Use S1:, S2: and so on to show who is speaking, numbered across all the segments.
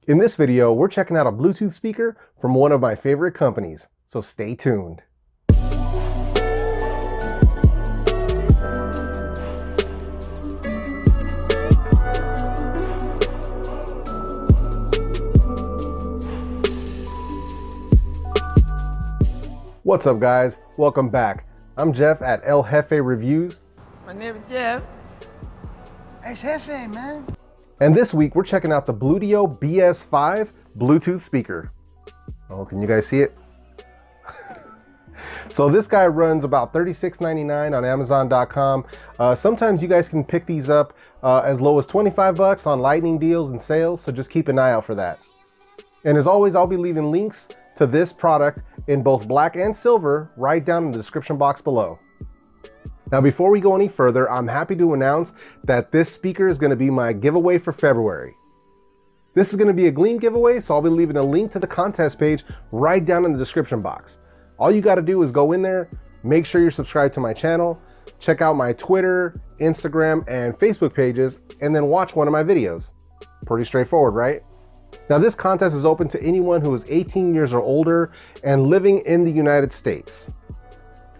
S1: In this video, we're checking out a Bluetooth speaker from one of my favorite companies, so stay tuned. What's up, guys? Welcome back. I'm Jeff at eljefereviews.
S2: My name is Jeff. It's Jefe, man.
S1: And this week, we're checking out the Bluedio BS5 Bluetooth speaker. Oh, can you guys see it? So this guy runs about $36.99 on Amazon.com. Sometimes you guys can pick these up as low as 25 bucks on lightning deals and sales, so just keep an eye out for that. And as always, I'll be leaving links to this product in both black and silver right down in the description box below. Now, before we go any further, I'm happy to announce that this speaker is going to be my giveaway for February. This is going to be a Gleam giveaway, so I'll be leaving a link to the contest page right down in the description box. All you got to do is go in there, make sure you're subscribed to my channel, check out my Twitter, Instagram, and Facebook pages, and then watch one of my videos. Pretty straightforward, right? Now, this contest is open to anyone who is 18 years or older and living in the United States.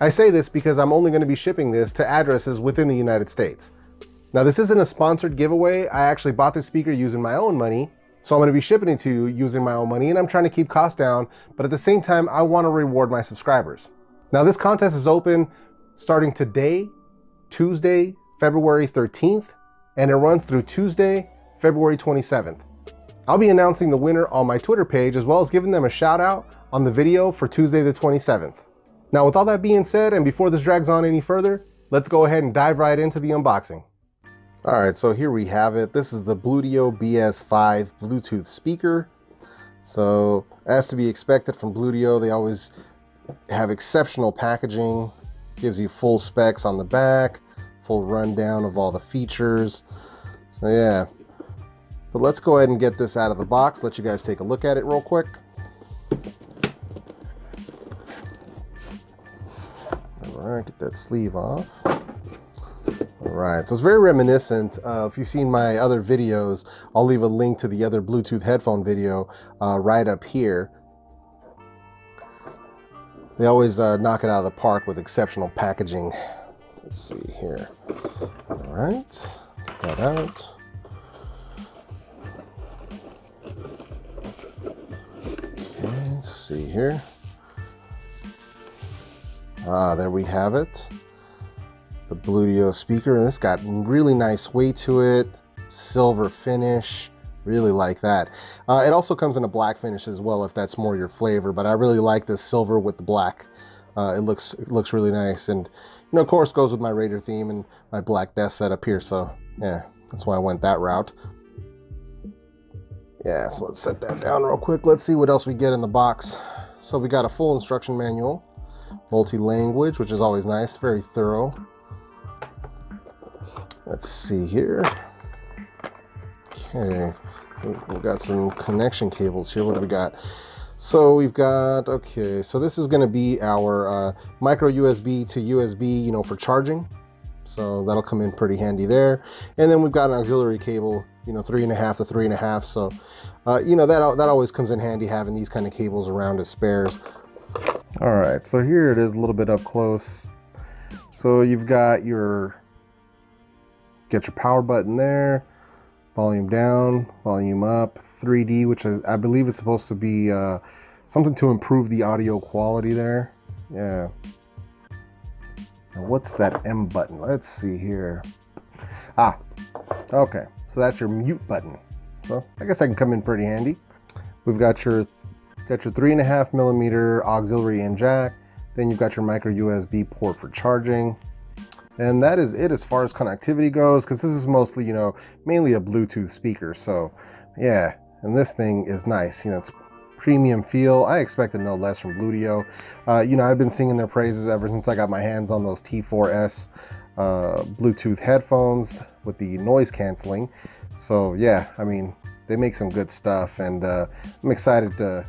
S1: I say this because I'm only going to be shipping this to addresses within the United States. Now, this isn't a sponsored giveaway. I actually bought this speaker using my own money, so I'm going to be shipping it to you using my own money, and I'm trying to keep costs down, but at the same time, I want to reward my subscribers. Now, this contest is open starting today, Tuesday, February 13th, and it runs through Tuesday, February 27th. I'll be announcing the winner on my Twitter page, as well as giving them a shout out on the video for Tuesday the 27th. Now, with all that being said, and before this drags on any further, let's go ahead and dive right into the unboxing. All right, so here we have it. This is the Bluedio BS5 Bluetooth speaker. So, as to be expected from Bluedio, they always have exceptional packaging. Gives you full specs on the back, full rundown of all the features. So yeah, but let's go ahead and get this out of the box. Let you guys take a look at it real quick. All right, get that sleeve off. All right, so it's very reminiscent. If you've seen my other videos, I'll leave a link to the other Bluetooth headphone video right up here. They always knock it out of the park with exceptional packaging. Let's see here. All right, get that out. Okay, let's see here. There we have it. The Bluedio speaker, and it's got really nice weight to it. Silver finish, really like that. It also comes in a black finish as well, if that's more your flavor, but I really like this silver with the black. It looks really nice, and you know, of course, goes with my Raider theme and my black desk setup here, so yeah, that's why I went that route. Yeah, so let's set that down real quick. Let's see what else we get in the box. So we got a full instruction manual, multi-language, which is always nice, very thorough. Let's see here. Okay, we've got some connection cables here. What do we got? So we've got, okay, so this is going to be our micro USB to USB, you know, for charging. So that'll come in pretty handy there. And then we've got an auxiliary cable, you know, 3.5 to 3.5. So, you know, that always comes in handy, having these kind of cables around as spares. All right, so here it is a little bit up close. So you've got your power button there, volume down, volume up, 3D, which is, I believe it's supposed to be something to improve the audio quality there. Yeah. Now what's that M button? Let's see here. Ah, okay, so that's your mute button. So I guess that can come in pretty handy. We've got your 3.5 millimeter auxiliary in jack. Then you've got your micro USB port for charging. And that is it as far as connectivity goes, because this is mostly, you know, mainly a Bluetooth speaker. So yeah, and this thing is nice. You know, it's premium feel. I expected no less from Bluedio. You know, I've been singing their praises ever since I got my hands on those T4S Bluetooth headphones with the noise canceling. So yeah, I mean, they make some good stuff, and I'm excited to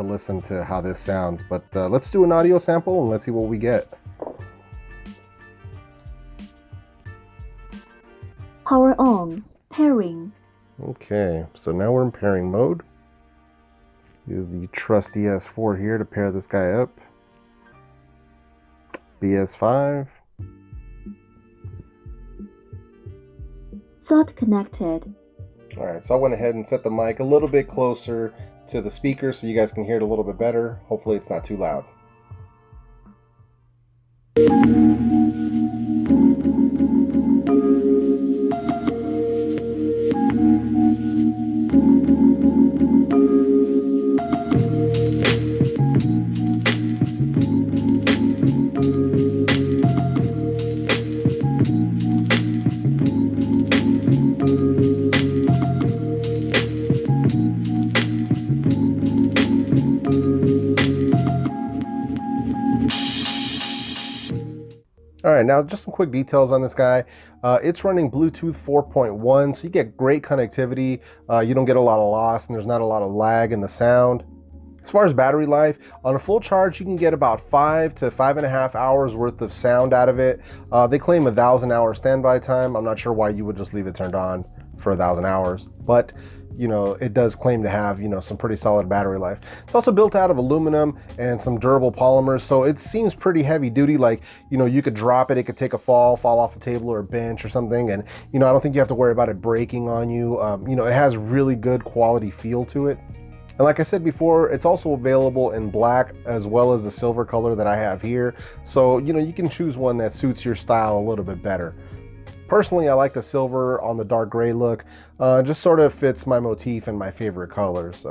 S1: listen to how this sounds. But let's do an audio sample and let's see what we get.
S3: Power on, pairing.
S1: Okay, so now we're in pairing mode. Use the trusty S4 here to pair this guy up. BS5.
S3: Thought connected.
S1: All right, so I went ahead and set the mic a little bit closer to the speaker so you guys can hear it a little bit better. Hopefully it's not too loud. All right, now just some quick details on this guy. It's running Bluetooth 4.1, so you get great connectivity. You don't get a lot of loss, and there's not a lot of lag in the sound. As far as battery life, on a full charge, you can get about 5 to 5.5 hours worth of sound out of it. They claim 1,000-hour standby time. I'm not sure why you would just leave it turned on for 1,000 hours, but you know, it does claim to have, you know, some pretty solid battery life. It's also built out of aluminum and some durable polymers, so it seems pretty heavy duty. Like, you know, you could drop it, it could take a fall off a table or a bench or something, and you know, I don't think you have to worry about it breaking on you. You know, it has really good quality feel to it. And like I said before, it's also available in black as well as the silver color that I have here. So, you know, you can choose one that suits your style a little bit better. Personally, I like the silver on the dark gray look. Just sort of fits my motif and my favorite colors.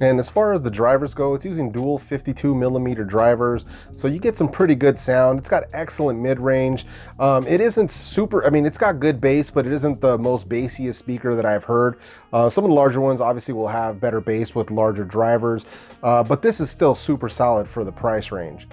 S1: And as far as the drivers go, it's using dual 52mm drivers, so you get some pretty good sound. It's got excellent mid-range. It isn't super, I mean, it's got good bass, but it isn't the most bassiest speaker that I've heard. Some of the larger ones obviously will have better bass with larger drivers, but this is still super solid for the price range.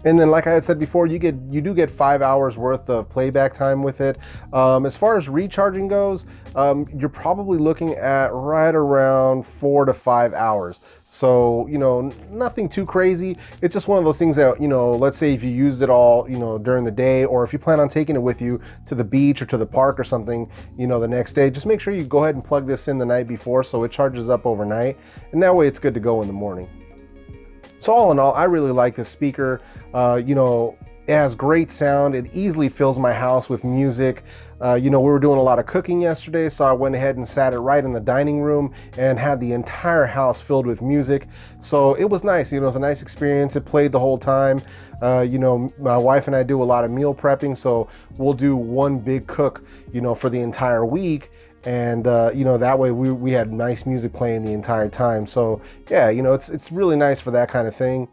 S1: And then, like I had said before, you do get 5 hours worth of playback time with it. As far as recharging goes, you're probably looking at right around 4 to 5 hours. So, you know, nothing too crazy. It's just one of those things that, you know, let's say if you used it all, you know, during the day, or if you plan on taking it with you to the beach or to the park or something, you know, the next day, just make sure you go ahead and plug this in the night before so it charges up overnight. And that way it's good to go in the morning. So all in all, I really like this speaker. You know, it has great sound. It easily fills my house with music. You know, we were doing a lot of cooking yesterday, so I went ahead and sat it right in the dining room and had the entire house filled with music. So it was nice. You know, it was a nice experience. It played the whole time. You know, my wife and I do a lot of meal prepping, so we'll do one big cook, you know, for the entire week. And you know, that way we had nice music playing the entire time. So yeah, you know, it's really nice for that kind of thing.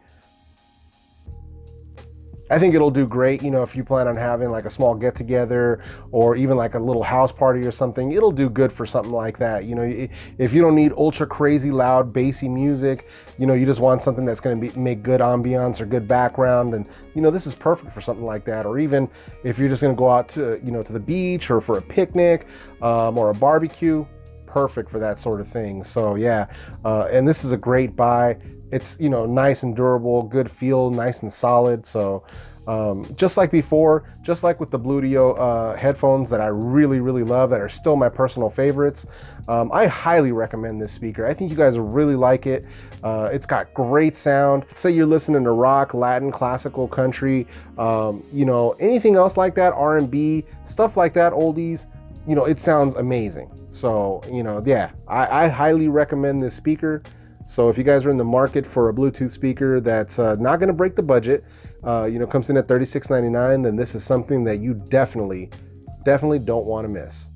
S1: I think it'll do great, you know, if you plan on having like a small get together or even like a little house party or something. It'll do good for something like that. You know, if you don't need ultra crazy loud bassy music, you know, you just want something that's going to make good ambiance or good background, and you know, this is perfect for something like that. Or even if you're just going to go out to, you know, to the beach or for a picnic or a barbecue, perfect for that sort of thing. So yeah, and this is a great buy. It's, you know, nice and durable, good feel, nice and solid. So just like before, just like with the Bluedio headphones that I really love, that are still my personal favorites, I highly recommend this speaker. I think you guys will really like it. It's got great sound. Say you're listening to rock, Latin, classical, country, you know, anything else like that, R&B, stuff like that, oldies, you know, it sounds amazing. So, you know, yeah, I highly recommend this speaker. So if you guys are in the market for a Bluetooth speaker that's not going to break the budget, you know, comes in at $36.99, then this is something that you definitely don't want to miss.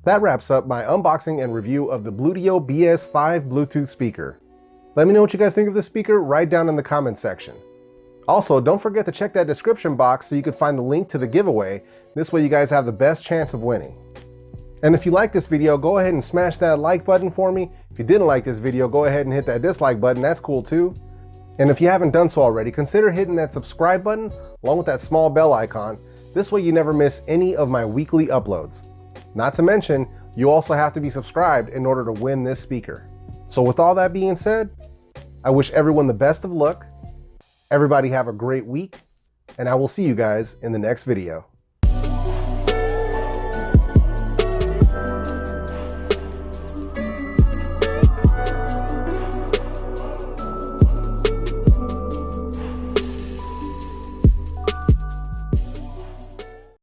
S1: That wraps up my unboxing and review of the Bluedio BS5 Bluetooth speaker. Let me know what you guys think of this speaker right down in the comment section. Also, don't forget to check that description box so you can find the link to the giveaway. This way you guys have the best chance of winning. And if you like this video, go ahead and smash that like button for me. If you didn't like this video, go ahead and hit that dislike button. That's cool too. And if you haven't done so already, consider hitting that subscribe button along with that small bell icon. This way you never miss any of my weekly uploads. Not to mention, you also have to be subscribed in order to win this speaker. So with all that being said, I wish everyone the best of luck. Everybody have a great week, and I will see you guys in the next video.